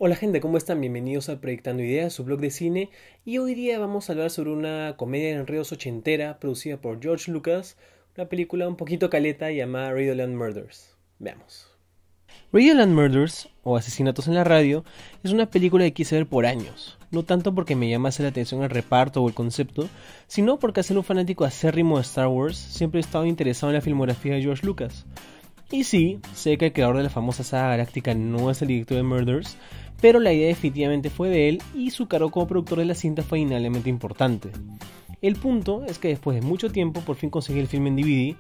Hola gente, ¿cómo están? Bienvenidos a Proyectando Ideas, su blog de cine. Y hoy día vamos a hablar sobre una comedia de enredos ochentera producida por George Lucas, una película un poquito caleta llamada Radioland Murders. Veamos. Radioland Murders, o Asesinatos en la Radio, es una película que quise ver por años. No tanto porque me llamase la atención el reparto o el concepto, sino porque al ser un fanático acérrimo de Star Wars, siempre he estado interesado en la filmografía de George Lucas. Y sí, sé que el creador de la famosa saga galáctica no es el director de Murders, pero la idea definitivamente fue de él y su cargo como productor de la cinta fue innegablemente importante. El punto es que después de mucho tiempo por fin conseguí el film en DVD.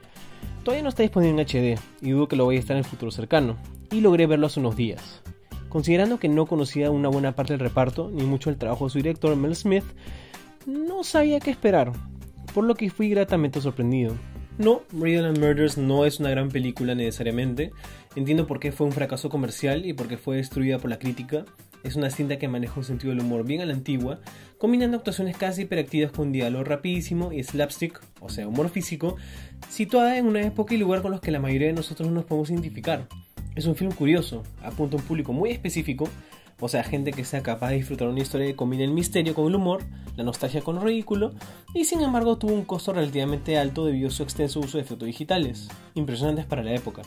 Todavía no está disponible en HD y dudo que lo vaya a estar en el futuro cercano, y logré verlo hace unos días. Considerando que no conocía una buena parte del reparto, ni mucho el trabajo de su director Mel Smith, no sabía qué esperar, por lo que fui gratamente sorprendido. No, Radioland Murders no es una gran película necesariamente. Entiendo por qué fue un fracaso comercial y por qué fue destruida por la crítica. Es una cinta que maneja un sentido del humor bien a la antigua, combinando actuaciones casi hiperactivas con diálogo rapidísimo y slapstick, o sea, humor físico, situada en una época y lugar con los que la mayoría de nosotros no nos podemos identificar. Es un film curioso, apunta a un público muy específico, o sea, gente que sea capaz de disfrutar una historia que combina el misterio con el humor, la nostalgia con lo ridículo, y sin embargo tuvo un costo relativamente alto debido a su extenso uso de efectos digitales, impresionantes para la época.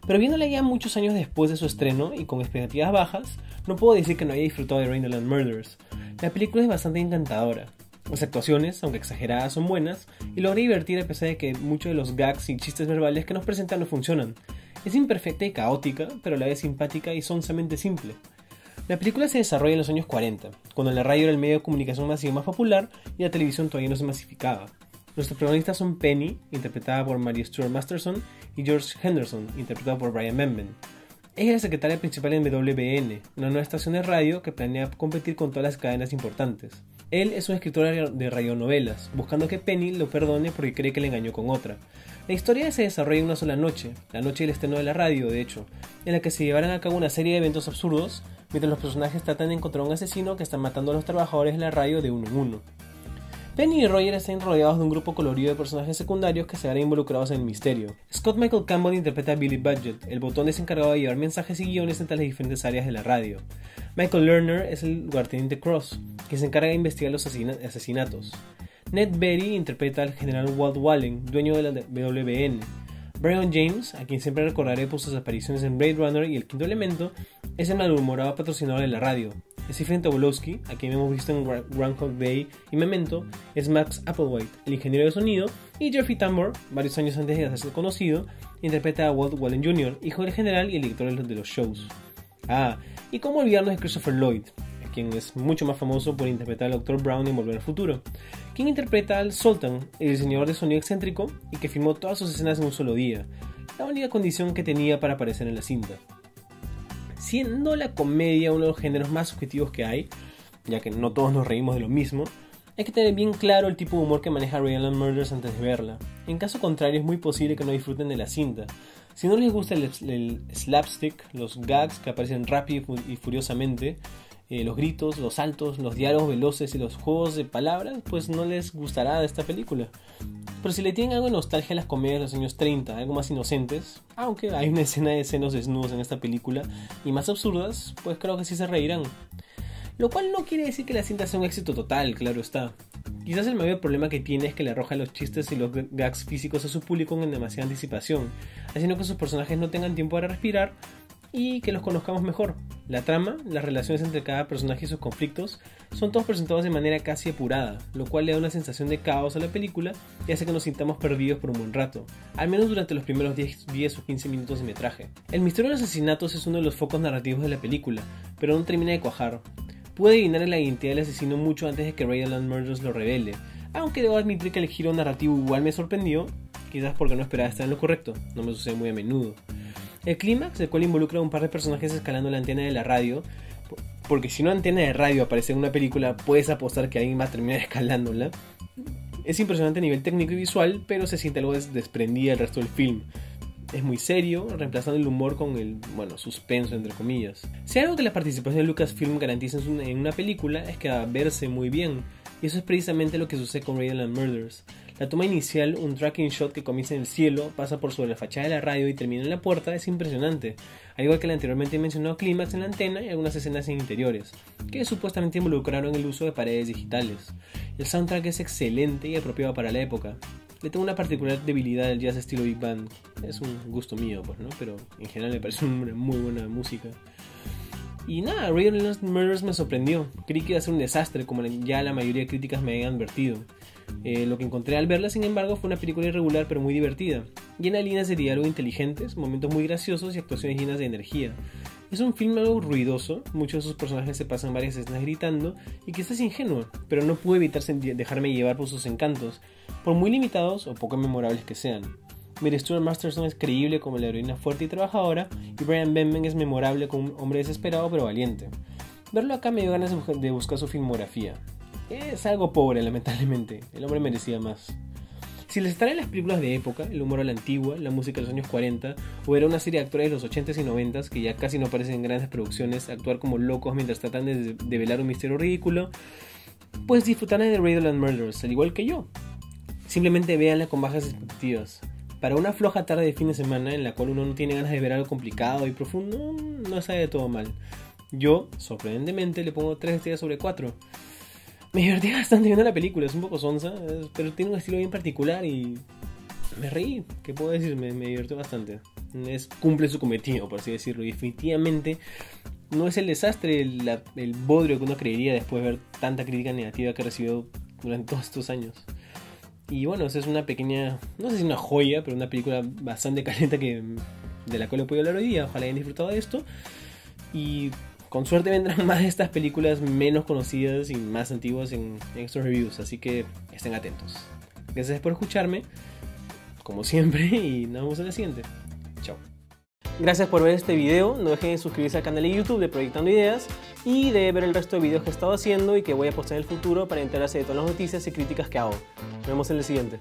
Pero viéndola ya muchos años después de su estreno y con expectativas bajas, no puedo decir que no haya disfrutado de Radioland Murders. La película es bastante encantadora. Las actuaciones, aunque exageradas, son buenas, y logré divertir a pesar de que muchos de los gags y chistes verbales que nos presentan no funcionan. Es imperfecta y caótica, pero a la vez simpática y sonsamente simple. La película se desarrolla en los años 40, cuando la radio era el medio de comunicación masivo más popular y la televisión todavía no se masificaba. Nuestros protagonistas son Penny, interpretada por Mary Stuart Masterson, y George Henderson, interpretado por Brian Benben. Ella es la secretaria principal en WBN, una nueva estación de radio que planea competir con todas las cadenas importantes. Él es un escritor de radionovelas, buscando que Penny lo perdone porque cree que le engañó con otra. La historia se desarrolla en una sola noche, la noche del estreno de la radio, de hecho, en la que se llevarán a cabo una serie de eventos absurdos, mientras los personajes tratan de encontrar a un asesino que está matando a los trabajadores de la radio de uno en uno. Penny y Roger están rodeados de un grupo colorido de personajes secundarios que se verán involucrados en el misterio. Scott Michael Campbell interpreta a Billy Budget, el botón encargado de llevar mensajes y guiones entre las diferentes áreas de la radio. Michael Lerner es el lugarteniente Cross, que se encarga de investigar los asesinatos. Ned Beatty interpreta al general Walt Wallen, dueño de la WBN. Brian James, a quien siempre recordaré por sus apariciones en Blade Runner y El Quinto Elemento, es el malhumorado patrocinador de la radio. Stephen Tobolowsky, a quien hemos visto en Groundhog Day y Memento, es Max Applewhite, el ingeniero de sonido, y Jeffrey Tambor, varios años antes de hacerse conocido, interpreta a Walt Wallen Jr., hijo del general y el director de los shows. Y cómo olvidarnos de Christopher Lloyd, quien es mucho más famoso por interpretar al Dr. Brown en Volver al Futuro, quien interpreta al Sultan, el diseñador de sonido excéntrico y que filmó todas sus escenas en un solo día, la única condición que tenía para aparecer en la cinta. Siendo la comedia uno de los géneros más subjetivos que hay, ya que no todos nos reímos de lo mismo, hay que tener bien claro el tipo de humor que maneja Radioland Murders antes de verla. En caso contrario es muy posible que no disfruten de la cinta. Si no les gusta el slapstick, los gags que aparecen rápido y furiosamente, los gritos, los saltos, los diálogos veloces y los juegos de palabras, pues no les gustará de esta película. Pero si le tienen algo de nostalgia a las comedias de los años 30, algo más inocentes, aunque hay una escena de senos desnudos en esta película y más absurdas, pues creo que sí se reirán. Lo cual no quiere decir que la cinta sea un éxito total, claro está. Quizás el mayor problema que tiene es que le arroja los chistes y los gags físicos a su público en demasiada anticipación, haciendo que sus personajes no tengan tiempo para respirar y que los conozcamos mejor. La trama, las relaciones entre cada personaje y sus conflictos son todos presentados de manera casi apurada, lo cual le da una sensación de caos a la película y hace que nos sintamos perdidos por un buen rato, al menos durante los primeros 10 o 15 minutos de metraje. El misterio de los asesinatos es uno de los focos narrativos de la película, pero no termina de cuajar. Pude adivinar la identidad del asesino mucho antes de que Radioland Murders lo revele, aunque debo admitir que el giro narrativo igual me sorprendió, quizás porque no esperaba estar en lo correcto, no me sucede muy a menudo. El clímax, el cual involucra a un par de personajes escalando la antena de la radio, porque si una antena de radio aparece en una película, puedes apostar que alguien va a terminar escalándola. Es impresionante a nivel técnico y visual, pero se siente algo desprendida del resto del film. Es muy serio, reemplazando el humor con el, suspenso entre comillas. Si hay algo que la participación de Lucasfilm garantiza en una película es que va a verse muy bien, y eso es precisamente lo que sucede con Radioland Murders. La toma inicial, un tracking shot que comienza en el cielo, pasa por sobre la fachada de la radio y termina en la puerta, es impresionante, al igual que el anteriormente mencionado clímax en la antena y algunas escenas en interiores, que supuestamente involucraron el uso de paredes digitales. El soundtrack es excelente y apropiado para la época. Le tengo una particular debilidad al jazz estilo Big Band, es un gusto mío, pues, ¿no? Pero en general me parece una muy buena música. Y nada, Real Murders me sorprendió. Creí que iba a ser un desastre, como ya la mayoría de críticas me habían advertido. Lo que encontré al verla, sin embargo, fue una película irregular pero muy divertida, llena de líneas de diálogo inteligentes, momentos muy graciosos y actuaciones llenas de energía. Es un film algo ruidoso, muchos de sus personajes se pasan varias escenas gritando y quizás es ingenuo, pero no pude evitar dejarme llevar por sus encantos, por muy limitados o poco memorables que sean. Mary Stuart Masterson es creíble como la heroína fuerte y trabajadora, y Brian Benben es memorable como un hombre desesperado pero valiente. Verlo acá me dio ganas de buscar su filmografía. Es algo pobre, lamentablemente, el hombre merecía más. Si les traen las películas de época, el humor a la antigua, la música de los años 40, o era una serie de actores de los 80s y 90s que ya casi no aparecen en grandes producciones, actuar como locos mientras tratan de develar un misterio ridículo, pues disfrutarán de Riddle and Murders, al igual que yo. Simplemente véanla con bajas expectativas. Para una floja tarde de fin de semana en la cual uno no tiene ganas de ver algo complicado y profundo, no sabe de todo mal. Yo, sorprendentemente, le pongo 3 estrellas sobre 4. Me divertí bastante viendo la película, es un poco sonsa, pero tiene un estilo bien particular y me reí, ¿qué puedo decir? Me divirtió bastante. Cumple su cometido, por así decirlo, y definitivamente no es el desastre, el bodrio que uno creería después de ver tanta crítica negativa que recibió durante todos estos años. Y bueno, esa es una pequeña, no sé si una joya, pero una película bastante calenta de la cual he podido hablar hoy día. Ojalá hayan disfrutado de esto. Y con suerte vendrán más de estas películas menos conocidas y más antiguas en estos reviews. Así que estén atentos. Gracias por escucharme, como siempre, y nos vemos en la siguiente. Chao. Gracias por ver este video. No dejen de suscribirse al canal de YouTube de Proyectando Ideas y de ver el resto de videos que he estado haciendo y que voy a postar en el futuro para enterarse de todas las noticias y críticas que hago. Nos vemos en el siguiente.